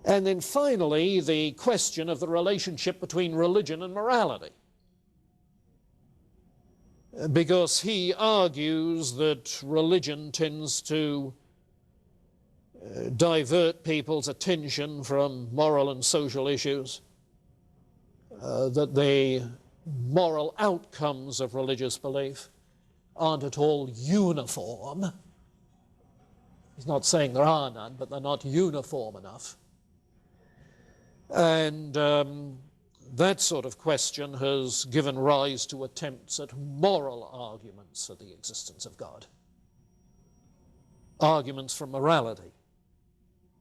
And then finally, the question of the relationship between religion and morality. Because he argues that religion tends to divert people's attention from moral and social issues, that the moral outcomes of religious belief aren't at all uniform. He's not saying there are none, but they're not uniform enough. And that sort of question has given rise to attempts at moral arguments for the existence of God. Arguments for morality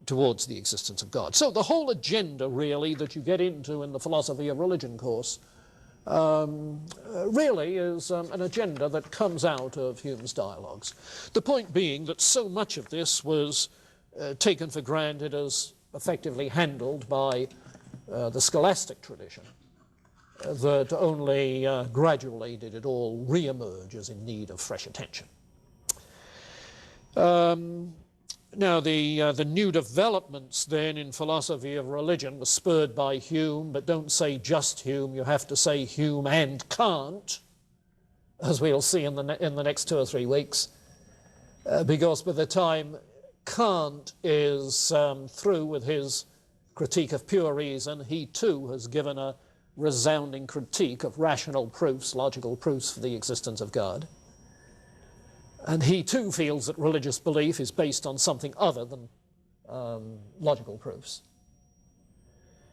towards the existence of God. So the whole agenda, really, that you get into in the philosophy of religion course really is an agenda that comes out of Hume's dialogues. The point being that so much of this was taken for granted as effectively handled by the scholastic tradition, that only gradually did it all re-emerge as in need of fresh attention. Now, the new developments then in philosophy of religion were spurred by Hume, but don't say just Hume, you have to say Hume and Kant, as we'll see in the next 2 or 3 weeks, because by the time Kant is through with his critique of pure reason, he too has given a resounding critique of rational proofs, logical proofs for the existence of God. And he too feels that religious belief is based on something other than logical proofs.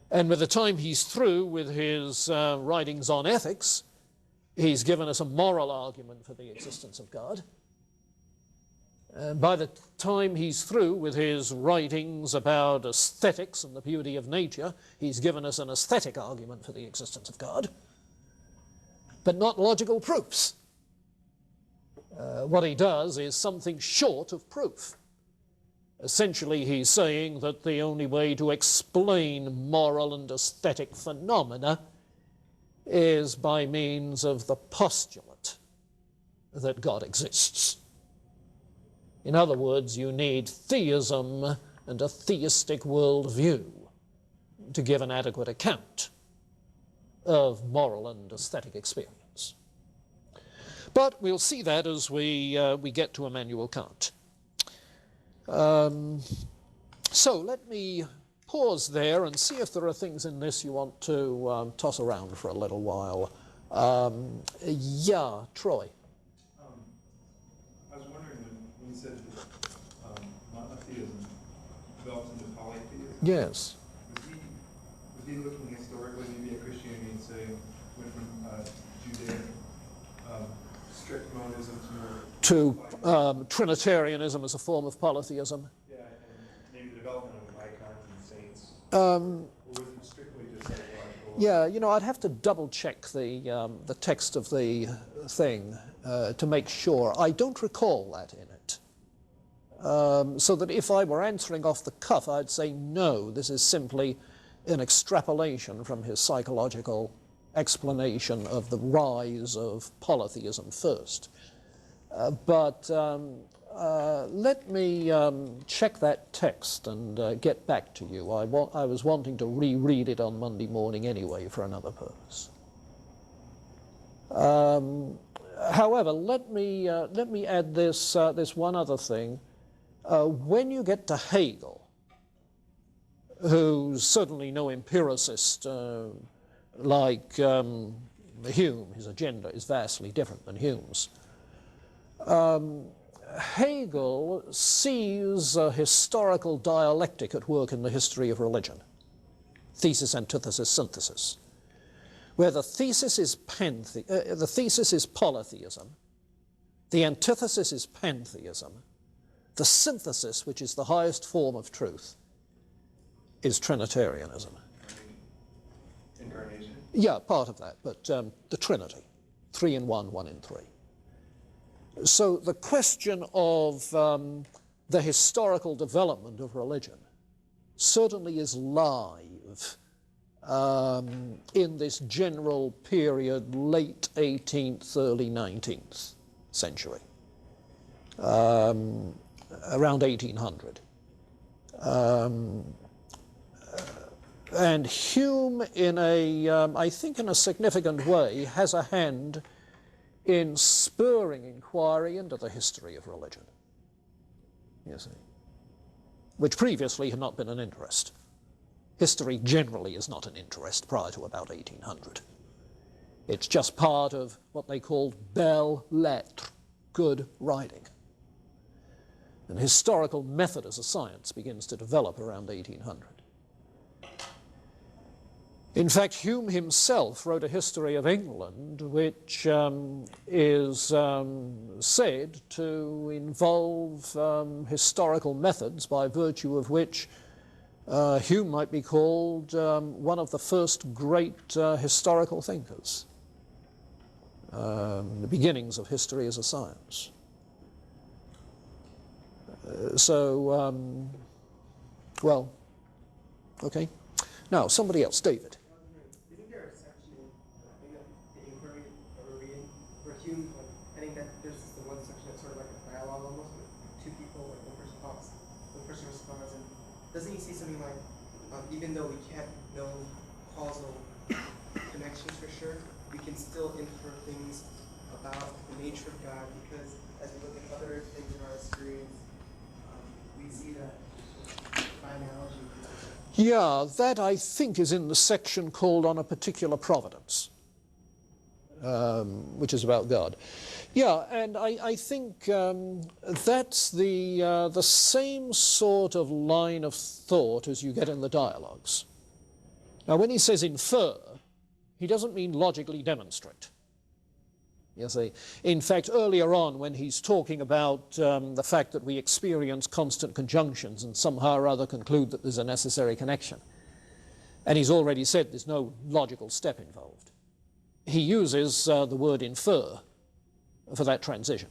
And by the time he's through with his writings on ethics, he's given us a moral argument for the existence of God. And by the time he's through with his writings about aesthetics and the beauty of nature, he's given us an aesthetic argument for the existence of God, but not logical proofs. What he does is something short of proof. Essentially, he's saying that the only way to explain moral and aesthetic phenomena is by means of the postulate that God exists. In other words, you need theism and a theistic worldview to give an adequate account of moral and aesthetic experience. But we'll see that as we get to Immanuel Kant. So let me pause there and see if there are things in this you want to toss around for a little while. Yeah, Troy. I was wondering when you said that monotheism developed into polytheism. Yes. Was he looking historically maybe at Christianity and saying went from Judaic strict monism to Trinitarianism as a form of polytheism? Yeah, and maybe the development of icons and saints. Or was it strictly just psychological? Yeah, you know, I'd have to double check the text of the thing to make sure. I don't recall that in it. So that if I were answering off the cuff, I'd say no, this is simply an extrapolation from his psychological explanation of the rise of polytheism first. But let me check that text and get back to you. I was wanting to reread it on Monday morning anyway for another purpose. However, let me add this one other thing. When you get to Hegel, who's certainly no empiricist like Hume, his agenda is vastly different than Hume's. Hegel sees a historical dialectic at work in the history of religion, thesis, antithesis, synthesis, where the thesis is polytheism, the antithesis is pantheism, the synthesis, which is the highest form of truth, is Trinitarianism. Incarnation? Yeah, part of that, but the Trinity, 3 in 1, 1 in 3. So the question of the historical development of religion certainly is live in this general period, late 18th, early 19th century, around 1800. And Hume, in a, I think in a significant way, has a hand in spurring inquiry into the history of religion, you see, which previously had not been an interest. History generally is not an interest prior to about 1800. It's just part of what they called belles lettres, good writing. And historical method as a science begins to develop around 1800. In fact, Hume himself wrote a history of England which is said to involve historical methods by virtue of which Hume might be called one of the first great historical thinkers. The beginnings of history as a science. Well, okay. Now, somebody else, David. Isn't there a section in the inquiry that we're reading where Hume, I think that there's the one section that's sort of like a dialogue almost with two people, like one person talks, one person responds, and doesn't he say something like, even though we can't know causal connections for sure, we can still infer things about the nature of God because as we look at other things in our experience, we see that by analogy. Yeah, that I think is in the section called On a Particular Providence, which is about God. Yeah, and I think that's the same sort of line of thought as you get in the dialogues. Now, when he says infer, he doesn't mean logically demonstrate. You see, in fact, earlier on when he's talking about the fact that we experience constant conjunctions and somehow or other conclude that there's a necessary connection, and he's already said there's no logical step involved, he uses the word infer for that transition.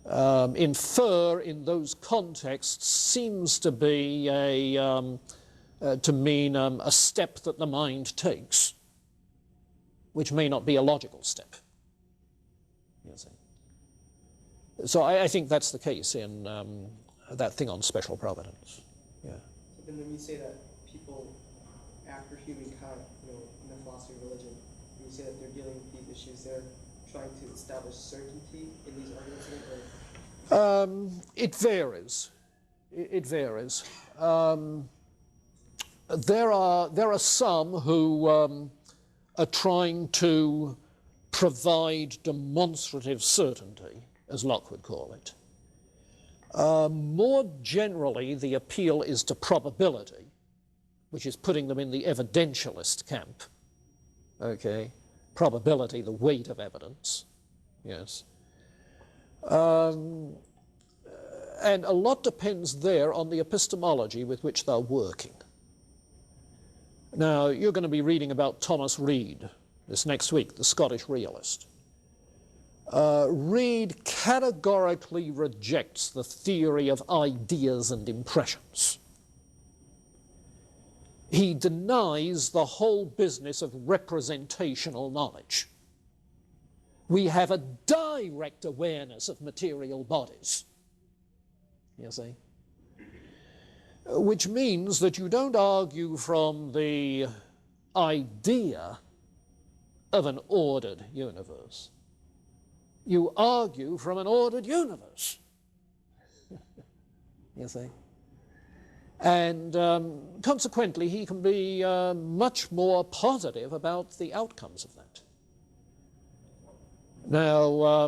Infer in those contexts seems to be to mean a step that the mind takes, which may not be a logical step. You see. So I think that's the case in that thing on special providence. Yeah. So then when you say that people after Hume and Kant, in the philosophy of religion, when you say that they're dealing with these issues, they're trying to establish certainty in these arguments? It varies. It varies. There are some who are trying to provide demonstrative certainty, as Locke would call it. More generally, the appeal is to probability, which is putting them in the evidentialist camp. Okay, probability, the weight of evidence. Yes. And a lot depends there on the epistemology with which they're working. Now, you're going to be reading about Thomas Reid this next week, the Scottish realist. Reid categorically rejects the theory of ideas and impressions. He denies the whole business of representational knowledge. We have a direct awareness of material bodies, you see, which means that you don't argue from the idea of an ordered universe. You argue from an ordered universe, you see. And consequently, he can be much more positive about the outcomes of that. Now,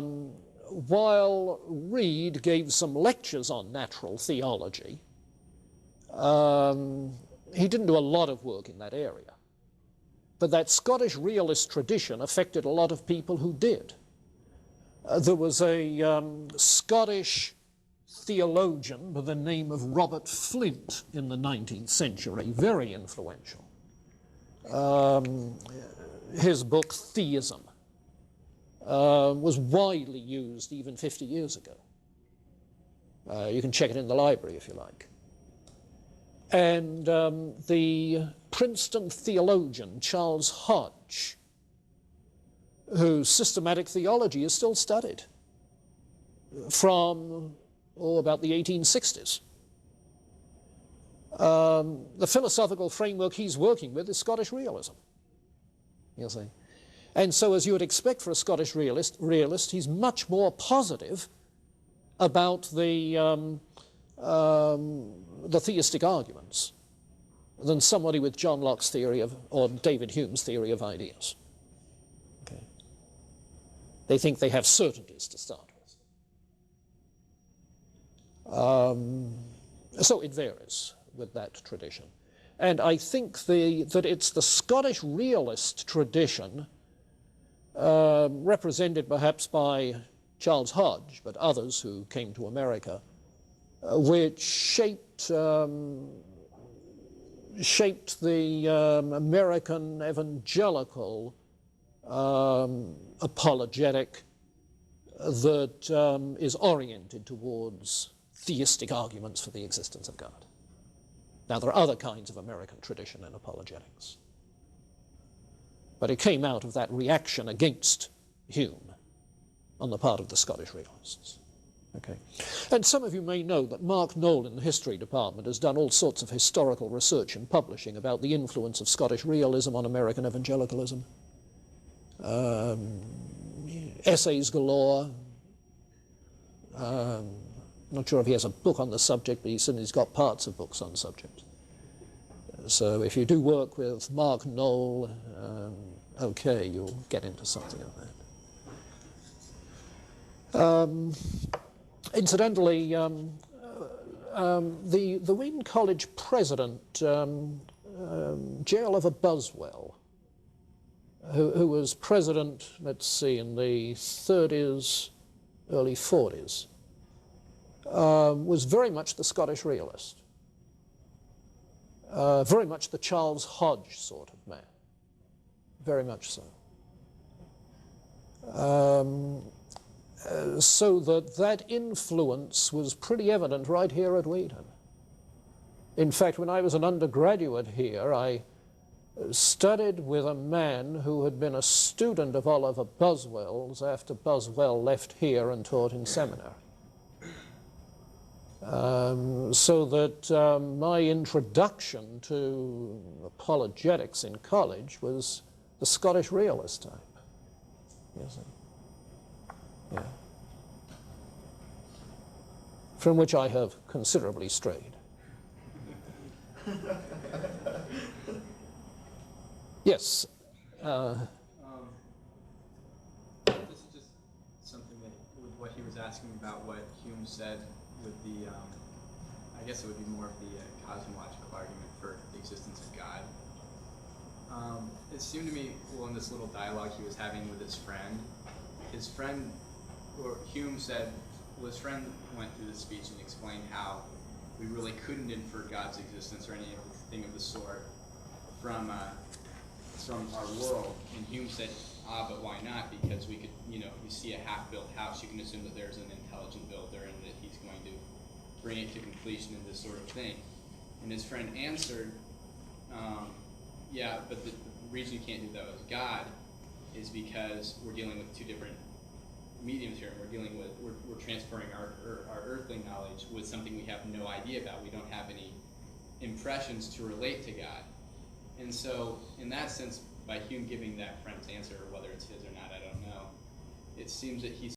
while Reid gave some lectures on natural theology, he didn't do a lot of work in that area. But that Scottish realist tradition affected a lot of people who did. There was a Scottish theologian by the name of Robert Flint in the 19th century, very influential. His book, Theism, was widely used even 50 years ago. You can check it in the library if you like. And the Princeton theologian, Charles Hodge, whose systematic theology is still studied from about the 1860s, the philosophical framework he's working with is Scottish realism, you see. And so, as you would expect for a Scottish realist, he's much more positive about the theistic arguments than somebody with John Locke's theory of, or David Hume's theory of ideas. Okay. They think they have certainties to start with. So it varies with that tradition. And I think that it's the Scottish realist tradition, represented perhaps by Charles Hodge, but others who came to America, which shaped the American evangelical apologetic that is oriented towards theistic arguments for the existence of God. Now, there are other kinds of American tradition in apologetics, but it came out of that reaction against Hume on the part of the Scottish realists. Okay. And some of you may know that Mark Knoll in the history department has done all sorts of historical research and publishing about the influence of Scottish realism on American evangelicalism. Essays galore. Not sure if he has a book on the subject, but he's got parts of books on the subject. So if you do work with Mark Knoll, okay, you'll get into something of that. Incidentally, the Wheaton College president, J. Oliver Buswell, who was president, let's see, in the 30s, early 40s, was very much the Scottish realist, very much the Charles Hodge sort of man, very much so. So that influence was pretty evident right here at Wheaton. In fact, when I was an undergraduate here, I studied with a man who had been a student of Oliver Buswell's after Buswell left here and taught in seminary. So that my introduction to apologetics in college was the Scottish realist type. You see. Yeah. From which I have considerably strayed. Yes. This is just something that, with what he was asking about what Hume said with the, I guess it would be more of the cosmological argument for the existence of God. It seemed to me, well, in this little dialogue he was having with his friend, or Hume said, well, his friend went through the speech and explained how we really couldn't infer God's existence or anything of the sort from our world. And Hume said, but why not? Because we could, you see a half-built house, you can assume that there's an intelligent builder and that he's going to bring it to completion and this sort of thing. And his friend answered, yeah, but the reason you can't do that with God is because we're dealing with two different mediums here, and we're transferring our earthly knowledge with something we have no idea about. We don't have any impressions to relate to God. And so, in that sense, by Hume giving that friend's answer, whether it's his or not, I don't know, it seems that he's